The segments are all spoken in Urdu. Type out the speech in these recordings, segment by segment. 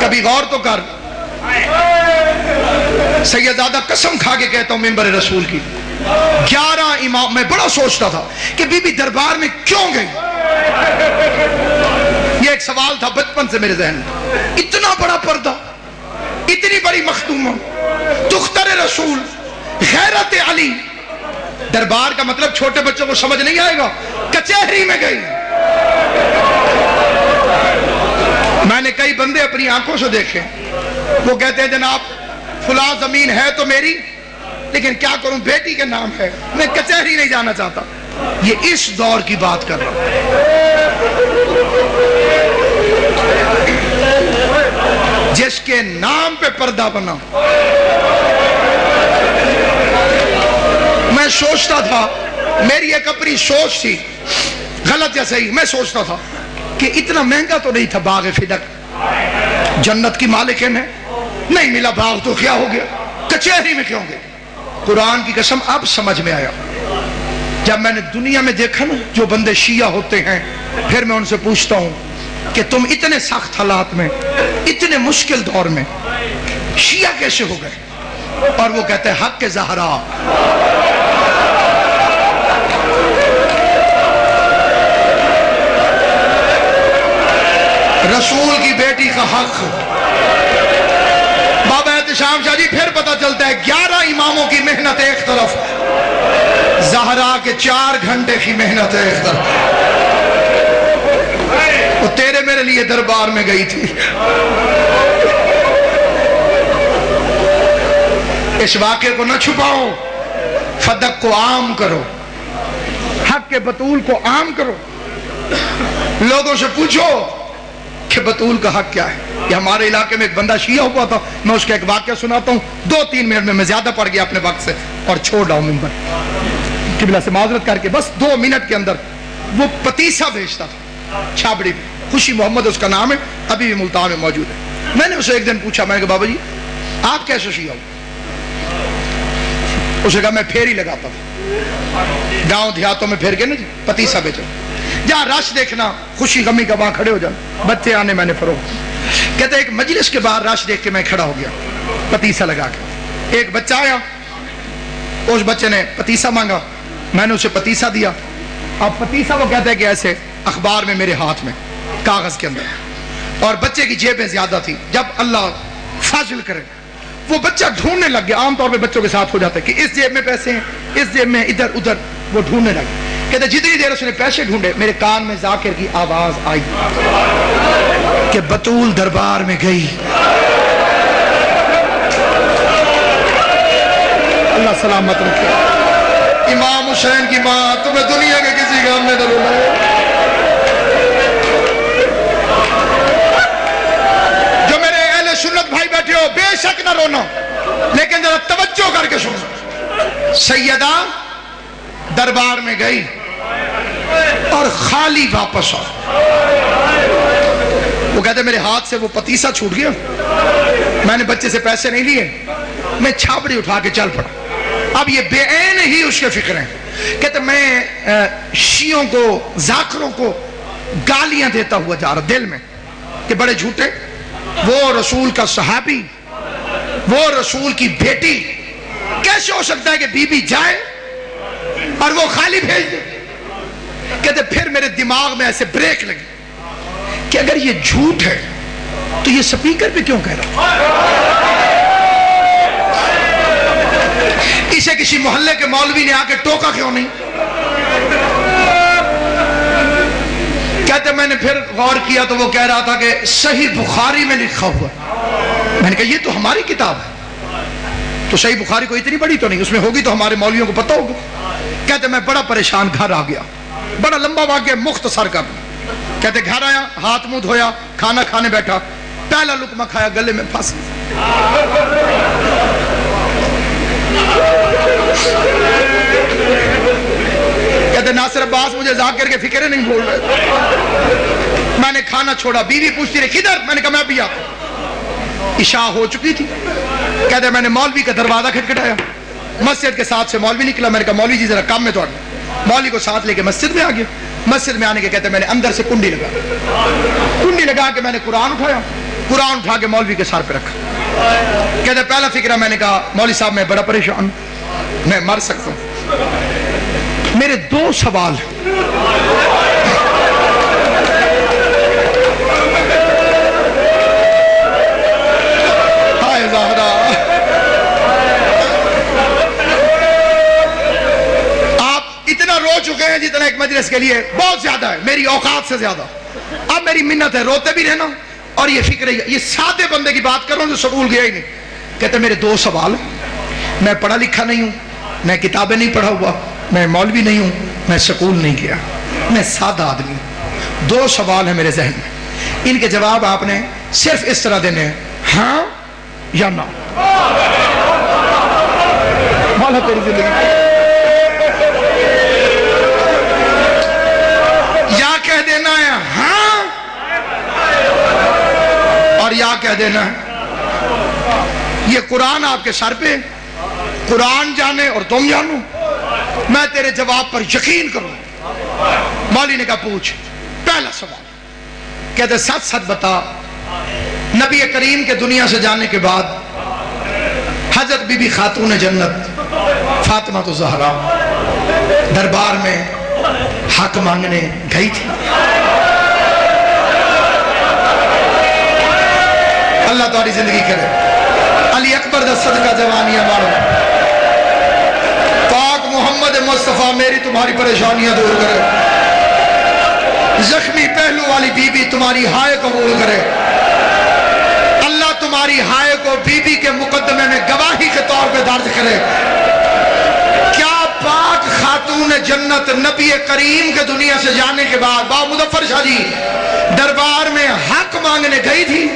کبھی غور تو کر. سیدزادہ قسم کھا کے کہتا ہوں منبر رسول کی, 11 امام. میں بڑا سوچتا تھا کہ بی بی دربار میں کیوں گئی. یہ ایک سوال تھا بچپن سے میرے ذہن میں. اتنا بڑا پردہ, اتنی بڑی مختومہ, دختر رسول, غیرت علی. دربار کا مطلب چھوٹے بچوں کو سمجھ نہیں آئے گا. کچہری میں گئی. میں نے کئی بندے اپنی آنکھوں سے دیکھے, وہ کہتے ہیں جناب فلاں زمین ہے تو میری, لیکن کیا کروں بیٹی کے نام ہے, میں کچہری نہیں جانا چاہتا. یہ اس دور کی بات کر رہا ہوں. جس کے نام پہ پردہ بنا. میں سوچتا تھا, میری ایک اپنی سوچ تھی, غلط یا صحیح, میں سوچتا تھا کہ اتنا مہنگا تو نہیں تھا باغ فدق, جنت کی مالکن ہے, نہیں ملا باغ تو کیا ہو گیا, کچہری میں کیوں گئے. قرآن کی قسم اب سمجھ میں آیا. جب میں نے دنیا میں دیکھا نا جو بندے شیعہ ہوتے ہیں, پھر میں ان سے پوچھتا ہوں کہ تم اتنے سخت حالات میں, اتنے مشکل دور میں شیعہ کیسے ہو گئے؟ اور وہ کہتے ہیں حق کے زہرا. رسول کی بیٹی کا حق. بابا احتشام شاہ جی پھر پتہ چلتا ہے 11 اماموں کی محنت ایک طرف, زہرا کے 4 گھنٹے کی محنت ایک طرف. وہ تیرے میرے لیے دربار میں گئی تھی. اس واقعے کو نہ چھپاؤ, فدق کو عام کرو, حق کے بطول کو عام کرو. لوگوں سے پوچھو کہ بطول کا حق کیا ہے. یہ ہمارے علاقے میں ایک بندہ شیعہ ہوا تھا, میں اس کا ایک واقعہ سناتا ہوں 2-3 منٹ میں زیادہ پڑ گیا اپنے وقت سے اور چھوڑ رہا ہوں ممبر. قبلہ سے معذرت کر کے بس 2 منٹ کے اندر. وہ پتیسا بھیجتا تھا چھابڑی پہ, خوشی محمد اس کا نام ہے, ابھی بھی ملتان میں موجود ہے. میں نے اسے ایک دن پوچھا, میں نے کہا بابا جی آپ کیسے شیعہ ہو؟ اس نے کہا میں پھیری لگاتا تھا, گاؤں دیہاتوں میں پھیر کے نا پتیسا بیچا, جہاں رش دیکھنا خوشی غمی کا وہاں کھڑے ہو جانا, بچے آنے میں نے فروخت. کہتے ایک مجلس کے باہر رش دیکھ کے میں کھڑا ہو گیا پتیسا لگا کے. ایک بچہ آیا, اس بچے نے پتیسا مانگا, میں نے اسے پتیسا دیا. اب پتیسا وہ کہتے ہیں کہ ایسے اخبار میں میرے ہاتھ میں کاغذ کے اندر, اور بچے کی جیبیں زیادہ تھی. جب اللہ فضل کرے وہ بچہ ڈھونڈنے لگ گیا. عام طور پہ بچوں کے ساتھ ہو جاتا ہے کہ اس جیب میں پیسے ہیں, اس جیب میں, ادھر ادھر, وہ ڈھونڈنے لگا. کہتے جتنی دیر اس نے پیسے ڈھونڈے میرے کان میں ذاکر کی آواز آئی کہ بطول دربار میں گئی. اللہ سلامت رکھے. امام حسین کی ماں تمہیں دنیا کے کسی کام میں نہ رونا. جو میرے اہل سنت بھائی بیٹھے ہو بے شک نہ رونا, لیکن ذرا توجہ کر کے سنو. سیدہ دربار میں گئی اور خالی واپس آ. وہ کہتے میرے ہاتھ سے وہ پتیسا چھوٹ گیا, میں نے بچے سے پیسے نہیں لیے, میں چھاپڑی اٹھا کے چل پڑا. اب یہ بے عین ہی اس کے فکر ہیں. کہتے میں شیعوں کو, ذاکروں کو گالیاں دیتا ہوا جا رہا دل میں کہ بڑے جھوٹے, وہ رسول کا صحابی, وہ رسول کی بیٹی, کیسے ہو سکتا ہے کہ بی بی جائے اور وہ خالی بھیج دے. کہتے پھر میرے دماغ میں ایسے بریک لگی کہ اگر یہ جھوٹ ہے تو یہ سپیکر پہ کیوں کہہ رہا؟ اسے کسی محلے کے مولوی نے آ کے ٹوکا کیوں نہیں؟ کہتے میں نے پھر غور کیا تو وہ کہہ رہا تھا کہ صحیح بخاری میں لکھا ہوا. میں نے کہا یہ تو ہماری کتاب ہے, تو صحیح بخاری کو اتنی بڑی تو نہیں, اس میں ہوگی تو ہمارے مولویوں کو پتہ ہوگا. کہتے میں بڑا پریشان گھر آ گیا, بڑا لمبا واقعہ مختصر کر. کہتے گھر آیا, ہاتھ منہ دھویا, کھانا کھانے بیٹھا, پہلا لقمہ کھایا گلے میں پھنس. کہتے ناصر عباس مجھے ذاکر کے فکرے نہیں بھول رہے. میں نے کھانا چھوڑا, بیوی پوچھتی رہی کدھر, میں نے کہا میں بھی آتا. عشاء ہو چکی تھی. کہتے میں نے مولوی کا دروازہ کھٹکھٹایا, مسجد کے ساتھ سے مولوی نکلا. میں نے کہا مولوی جی ذرا کام میں توڑنا. مولوی کو ساتھ لے کے مسجد میں آ گیا. مسجد میں آنے کے کہتے میں نے اندر سے کنڈی لگا کے میں نے قرآن اٹھایا, قرآن اٹھا کے مولوی کے سر پہ رکھا. کہتے پہلا فکرہ میں نے کہا مولوی صاحب میں بڑا پریشان ہوں, میں مر سکتا ہوں, میرے 2 سوال. ہائے زہرا, آپ اتنا رو چکے ہیں جتنا ایک مجلس کے لیے بہت زیادہ ہے, میری اوقات سے زیادہ. اب میری منت ہے روتے بھی رہنا اور یہ فکر ہے, یہ سادے بندے کی بات کر رہا ہوں جو سکول گیا ہی نہیں. کہتے میرے 2 سوال, میں پڑھا لکھا نہیں ہوں, میں کتابیں نہیں پڑھا ہوا, میں مولوی نہیں ہوں, میں سکول نہیں گیا, میں سادہ آدمی ہوں. 2 سوال ہیں میرے ذہن میں, ان کے جواب آپ نے صرف اس طرح دینے ہیں, ہاں یا نہ. مولا تیری زندگی یا کہہ دینا ہے ہاں اور یا کہہ دینا ہے. یہ قرآن آپ کے سر پہ, قرآن جانے اور تم جانو, میں تیرے جواب پر یقین کروں. مولوی نے کہا پوچھ. پہلا سوال, کہتے سچ سچ بتا, نبی کریم کے دنیا سے جانے کے بعد حضرت بی بی خاتون جنت فاطمہ الزہرا دربار میں حق مانگنے گئی تھی. اللہ تمہاری زندگی کرے. علی اکبر دا صدقہ جوانیاں مارو. پاک محمد مصطفیٰ میری تمہاری پریشانیاں دور کرے. زخمی پہلو والی بی بی تمہاری ہائے قبول کرے. اللہ تمہاری ہائے کو بی بی کے مقدمے میں گواہی کے طور پہ درج کرے. کیا پاک خاتون جنت نبی کریم کے دنیا سے جانے کے بعد با مظفر شاہ جی دربار میں حق مانگنے گئی تھی؟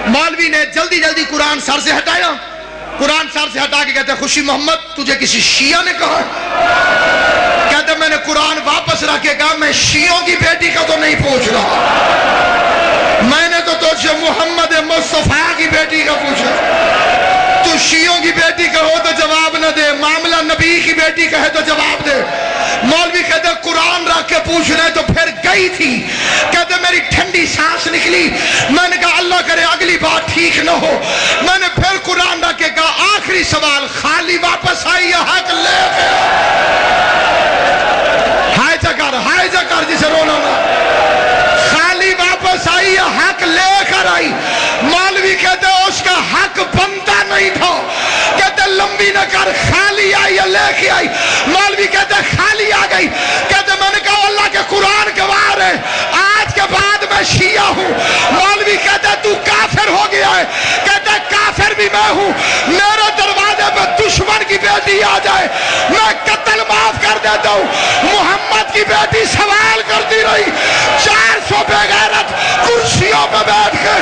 مولوی نے جلدی جلدی قرآن سر سے ہٹایا. قرآن سر سے ہٹا کے کہتے خوشی محمد تجھے کسی شیعہ نے کہا؟ کہتے میں نے قرآن واپس رکھ کے کہا میں شیعوں کی بیٹی کا تو نہیں پوچھ رہا, میں نے تو تجھے محمد مصطفیٰ کی بیٹی کا پوچھا. تو شیعوں کی بیٹی کہو تو جواب نہ دے, معاملہ نبی کی بیٹی کہے تو جواب دے. مولوی کہتے قرآن رکھ کے پوچھ رہے تو پھر گئی تھی. کہتے میری ٹھنڈی سانس نکلی, میں نے کہا اللہ کرے اگلی بات ٹھیک نہ ہو. میں نے پھر قرآن رکھ کے کہا آخری سوال, خالی واپس آئی یا حق لے گیا؟ ہائے جکر جسے رونا نا, خالی واپس آئی یا حق لے کر آئی؟ مولوی کہتے اس کا حق بنتا نہیں تھا. کہتے لمبی نہ کر, خالی آئی یا لے کے آئی؟ مولوی کہتے خالی آ گئی. کہتے میں نے کہا اللہ کے قرآن گواہ ہے آج کے بعد میں شیعہ ہوں. مولوی کہتے تو کافر ہو گیا ہے. کہتے کافر بھی میں ہوں, میرے دروازے پہ دشمن کی بیٹی آ جائے میں قتل معاف کر دیتا ہوں. محمد کی بیٹی سوال کرتی رہی, 400 بے غیرت کرسیوں پہ بیٹھ کے